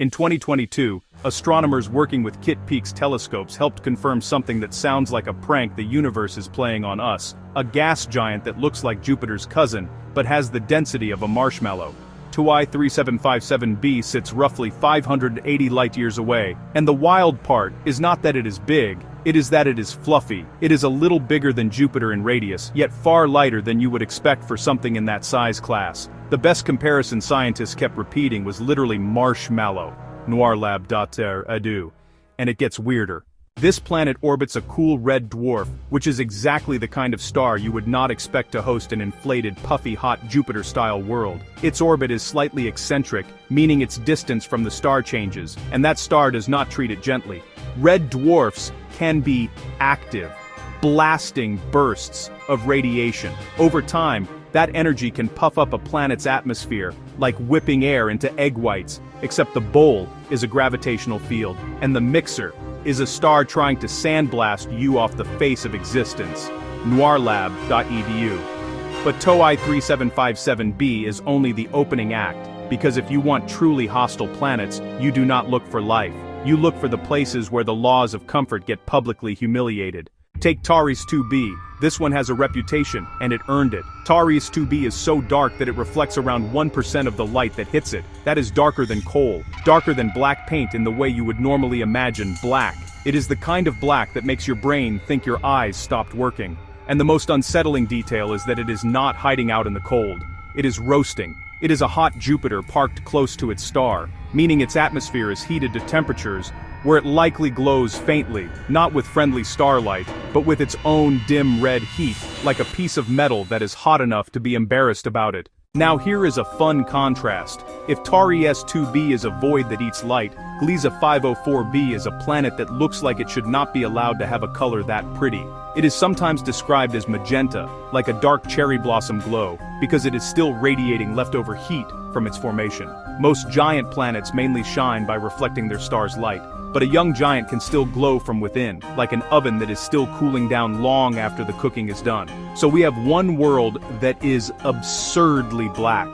In 2022, astronomers working with Kitt Peak's telescopes helped confirm something that sounds like a prank the universe is playing on us, a gas giant that looks like Jupiter's cousin, but has the density of a marshmallow. Tuai 3757b sits roughly 580 light-years away, and the wild part is not that it is big, it is that it is fluffy. It is a little bigger than Jupiter in radius, yet far lighter than you would expect for something in that size class. The best comparison scientists kept repeating was literally marshmallow. Noirlab.ter adu. And it gets weirder. This planet orbits a cool red dwarf, which is exactly the kind of star you would not expect to host an inflated, puffy, hot Jupiter-style world. Its orbit is slightly eccentric, meaning its distance from the star changes, and that star does not treat it gently. Red dwarfs can be active, blasting bursts of radiation. Over time, that energy can puff up a planet's atmosphere, like whipping air into egg whites, except the bowl is a gravitational field, and the mixer is a star trying to sandblast you off the face of existence. Noirlab.edu. But Tuai 3757b is only the opening act, because if you want truly hostile planets, you do not look for life. You look for the places where the laws of comfort get publicly humiliated. Take Taurus 2b. This one has a reputation, and it earned it. Taurus 2b is so dark that it reflects around 1% of the light that hits it. That is darker than coal, darker than black paint in the way you would normally imagine black. It is the kind of black that makes your brain think your eyes stopped working. And the most unsettling detail is that it is not hiding out in the cold. It is roasting. It is a hot Jupiter parked close to its star, meaning its atmosphere is heated to temperatures where it likely glows faintly, not with friendly starlight, but with its own dim red heat, like a piece of metal that is hot enough to be embarrassed about it. Now here is a fun contrast. If Taurus 2b is a void that eats light, Gliese 504b is a planet that looks like it should not be allowed to have a color that pretty. It is sometimes described as magenta, like a dark cherry blossom glow, because it is still radiating leftover heat from its formation. Most giant planets mainly shine by reflecting their star's light, but a young giant can still glow from within, like an oven that is still cooling down long after the cooking is done. So we have one world that is absurdly black,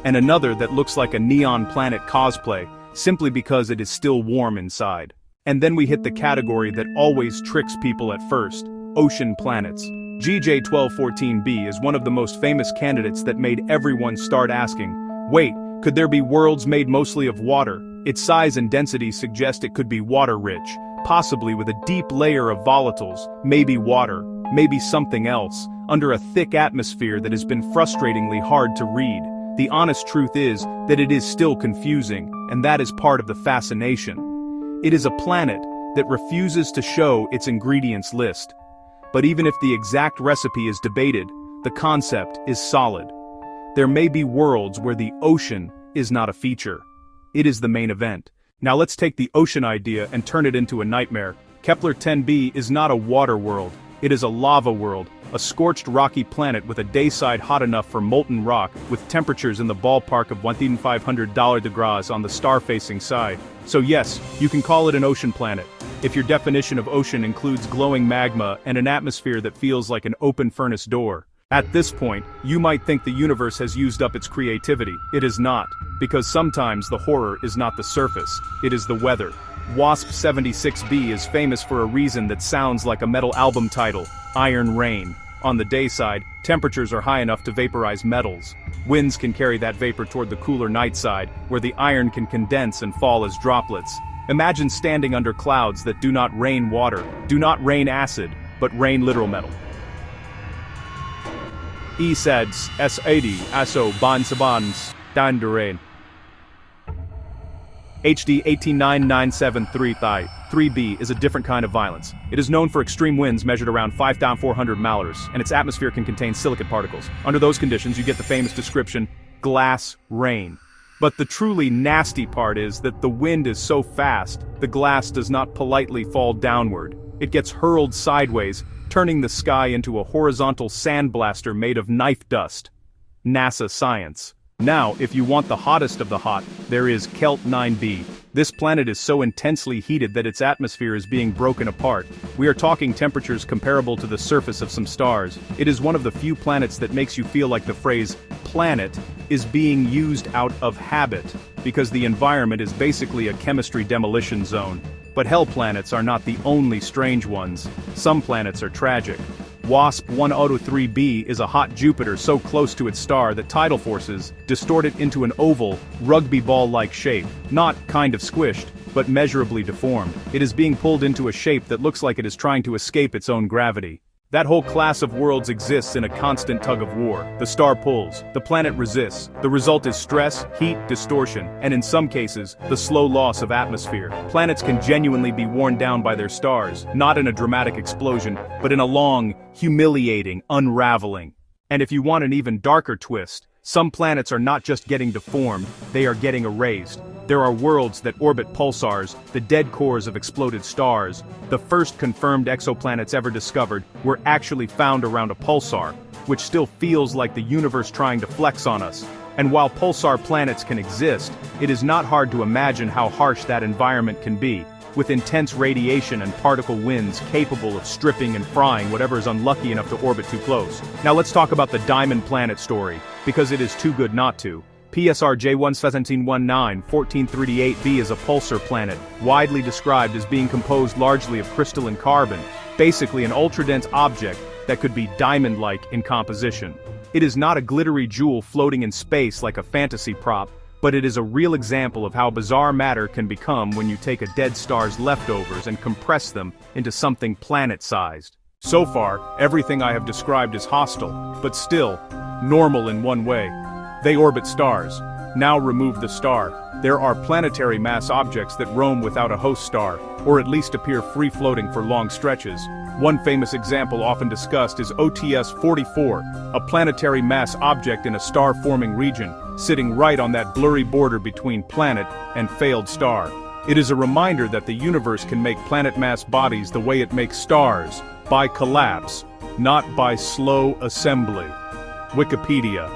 and another that looks like a neon planet cosplay, simply because it is still warm inside. And then we hit the category that always tricks people at first: ocean planets. GJ1214b is one of the most famous candidates that made everyone start asking, wait, could there be worlds made mostly of water? Its size and density suggest it could be water-rich, possibly with a deep layer of volatiles, maybe water, maybe something else, under a thick atmosphere that has been frustratingly hard to read. The honest truth is that it is still confusing, and that is part of the fascination. It is a planet that refuses to show its ingredients list. But even if the exact recipe is debated, the concept is solid. There may be worlds where the ocean is not a feature. It is the main event. Now let's take the ocean idea and turn it into a nightmare. Kepler 10b is not a water world. It is a lava world, a scorched rocky planet with a dayside hot enough for molten rock, with temperatures in the ballpark of 1,500 degrees on the star-facing side. So yes, you can call it an ocean planet, if your definition of ocean includes glowing magma and an atmosphere that feels like an open furnace door. At this point, you might think the universe has used up its creativity. It is not, because sometimes the horror is not the surface, it is the weather. WASP 76b is famous for a reason that sounds like a metal album title: Iron Rain. On the day side, temperatures are high enough to vaporize metals. Winds can carry that vapor toward the cooler night side, where the iron can condense and fall as droplets. Imagine standing under clouds that do not rain water, do not rain acid, but rain literal metal. ESADS S80 ASO Bansabans Dandarain HD 18997 3b is a different kind of violence. It is known for extreme winds measured around 5,400 malars, and its atmosphere can contain silicate particles. Under those conditions, you get the famous description, glass rain. But the truly nasty part is that the wind is so fast, the glass does not politely fall downward. It gets hurled sideways, turning the sky into a horizontal sandblaster made of knife dust. NASA science. Now, if you want the hottest of the hot, there is Kelt 9b. This planet is so intensely heated that its atmosphere is being broken apart. We are talking temperatures comparable to the surface of some stars. It is one of the few planets that makes you feel like the phrase planet is being used out of habit. because the environment is basically a chemistry demolition zone. But hell planets are not the only strange ones. Some planets are tragic. WASP 103b is a hot Jupiter so close to its star that tidal forces distort it into an oval, rugby ball-like shape, not kind of squished, but measurably deformed. It is being pulled into a shape that looks like it is trying to escape its own gravity. That whole class of worlds exists in a constant tug-of-war. The star pulls, the planet resists. The result is stress, heat, distortion, and in some cases, the slow loss of atmosphere. Planets can genuinely be worn down by their stars, not in a dramatic explosion, but in a long, humiliating unraveling. And if you want an even darker twist, some planets are not just getting deformed, they are getting erased. There are worlds that orbit pulsars, the dead cores of exploded stars. The first confirmed exoplanets ever discovered were actually found around a pulsar, which still feels like the universe trying to flex on us. And while pulsar planets can exist, it is not hard to imagine how harsh that environment can be, with intense radiation and particle winds capable of stripping and frying whatever is unlucky enough to orbit too close. Now let's talk about the Diamond Planet story, because it is too good not to. PSR J11719-1438b is a pulsar planet, widely described as being composed largely of crystalline carbon, basically an ultra-dense object that could be diamond-like in composition. It is not a glittery jewel floating in space like a fantasy prop, but it is a real example of how bizarre matter can become when you take a dead star's leftovers and compress them into something planet-sized. So far, everything I have described is hostile, but still, normal in one way. They orbit stars. Now remove the star. There are planetary mass objects that roam without a host star, or at least appear free-floating for long stretches. One famous example often discussed is OTS-44, a planetary mass object in a star-forming region, sitting right on that blurry border between planet and failed star. It is a reminder that the universe can make planet mass bodies the way it makes stars, by collapse, not by slow assembly. Wikipedia.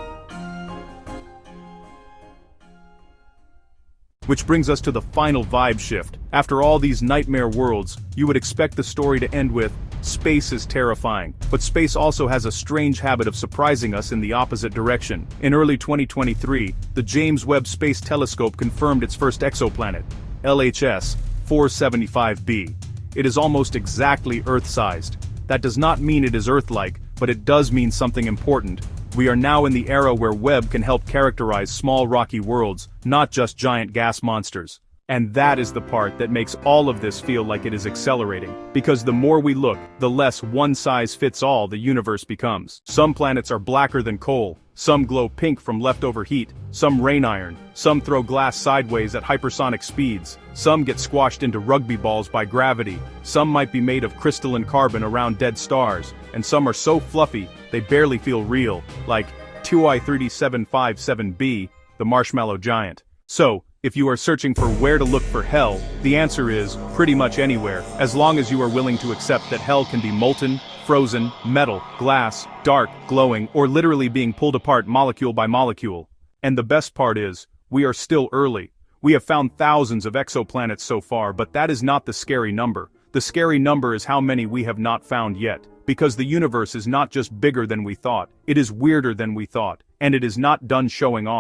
Which brings us to the final vibe shift. After all these nightmare worlds, you would expect the story to end with, space is terrifying, but space also has a strange habit of surprising us in the opposite direction. In early 2023, the James Webb Space Telescope confirmed its first exoplanet, LHS 475b. It is almost exactly Earth-sized. That does not mean it is Earth-like, but it does mean something important. We are now in the era where Webb can help characterize small rocky worlds, not just giant gas monsters. And that is the part that makes all of this feel like it is accelerating. Because the more we look, the less one-size-fits-all the universe becomes. Some planets are blacker than coal, some glow pink from leftover heat, some rain iron, some throw glass sideways at hypersonic speeds, some get squashed into rugby balls by gravity, some might be made of crystalline carbon around dead stars, and some are so fluffy they barely feel real, like 2I3D757b, the marshmallow giant. So, if you are searching for where to look for hell, the answer is pretty much anywhere, as long as you are willing to accept that hell can be molten, frozen, metal, glass, dark, glowing, or literally being pulled apart molecule by molecule. And the best part is, we are still early. We have found thousands of exoplanets so far, but that is not the scary number. The scary number is how many we have not found yet. Because the universe is not just bigger than we thought, it is weirder than we thought, and it is not done showing off.